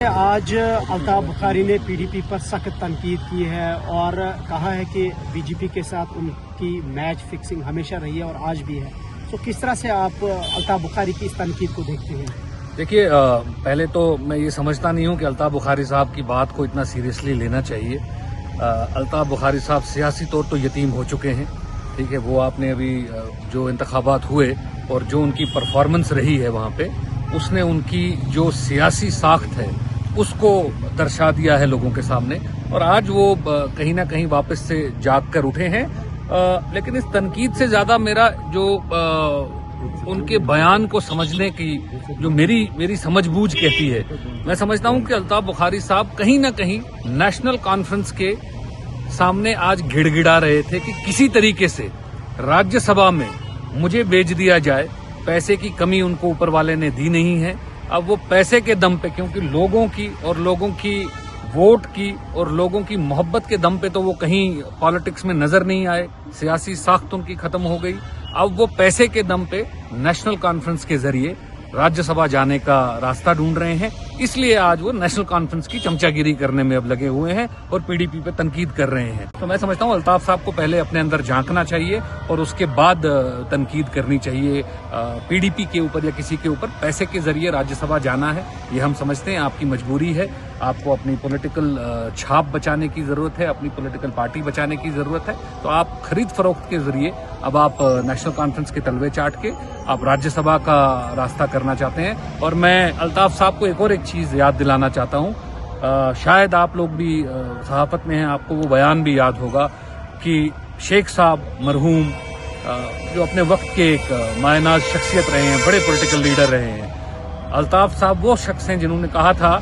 आज अल्ताफ बुखारी ने पीडीपी पर सख्त तनकीद की है और कहा है कि बीजेपी के साथ उनकी मैच फिक्सिंग हमेशा रही है और आज भी है। तो किस तरह से आप अल्ताफ बुखारी की इस तनकीद को देखते हैं? देखिए, पहले तो मैं ये समझता नहीं हूँ कि अल्ताफ बुखारी साहब की बात को इतना सीरियसली लेना चाहिए। अल्ताफ बुखारी साहब सियासी तौर तो यतीम हो चुके हैं, ठीक है। वो आपने अभी जो इंतखाबात हुए और जो उनकी परफॉर्मेंस रही है वहाँ पे, उसने उनकी जो सियासी साख्त है उसको दर्शा दिया है लोगों के सामने, और आज वो कहीं ना कहीं वापस से जाग कर उठे हैं। लेकिन इस तनकीद से ज्यादा मेरा जो उनके बयान को समझने की जो मेरी समझबूझ कहती है, मैं समझता हूं कि अल्ताफ बुखारी साहब कहीं ना कहीं नेशनल कॉन्फ्रेंस के सामने आज गिड़गिड़ा रहे थे कि किसी तरीके से राज्यसभा में मुझे भेज दिया जाए। पैसे की कमी उनको ऊपर वाले ने दी नहीं है। अब वो पैसे के दम पे, क्योंकि लोगों की वोट की और लोगों की मोहब्बत के दम पे तो वो कहीं पॉलिटिक्स में नजर नहीं आए, सियासी साख्त उनकी खत्म हो गई। अब वो पैसे के दम पे नेशनल कॉन्फ्रेंस के जरिए राज्यसभा जाने का रास्ता ढूंढ रहे हैं। इसलिए आज वो नेशनल कॉन्फ्रेंस की चमचागिरी करने में अब लगे हुए हैं और पीडीपी पे तनकीद कर रहे हैं। तो मैं समझता हूँ अल्ताफ साहब को पहले अपने अंदर झांकना चाहिए और उसके बाद तनकीद करनी चाहिए। पीडीपी के ऊपर या किसी के ऊपर पैसे के जरिए राज्यसभा जाना है, ये हम समझते हैं आपकी मजबूरी है। आपको अपनी पॉलिटिकल छाप बचाने की जरूरत है, अपनी पॉलिटिकल पार्टी बचाने की जरूरत है। तो आप खरीद फरोख्त के जरिए अब आप नेशनल कॉन्फ्रेंस के तलवे चाट के आप राज्यसभा का रास्ता करना चाहते हैं। और मैं अल्ताफ साहब को एक चीज याद दिलाना चाहता हूं। शायद आप लोग भी सहाफत में हैं, आपको वो बयान भी याद होगा कि शेख साहब मरहूम जो अपने वक्त के एक मायनाज शख्सियत रहे हैं, बड़े पॉलिटिकल लीडर रहे हैं, अल्ताफ साहब वो शख्स हैं जिन्होंने कहा था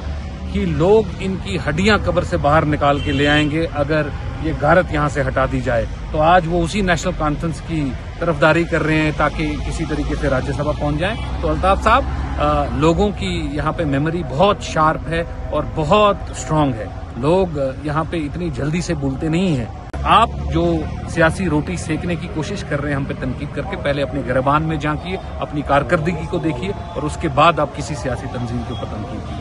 कि लोग इनकी हड्डियां कब्र से बाहर निकाल के ले आएंगे अगर ये गारत यहाँ से हटा दी जाए। तो आज वो उसी नेशनल कॉन्फ्रेंस की तरफदारी कर रहे हैं ताकि किसी तरीके से राज्यसभा पहुंच जाए। तो अल्ताफ साहब, लोगों की यहाँ पे मेमोरी बहुत शार्प है और बहुत स्ट्रांग है। लोग यहाँ पे इतनी जल्दी से भूलते नहीं हैं। आप जो सियासी रोटी सेकने की कोशिश कर रहे हैं हम पे तनकीद करके, पहले अपने गिरबान में झांकिए, अपनी कारकर्दगी को देखिए और उसके बाद आप किसी सियासी तंजीम के ऊपर तनकीद कीजिए।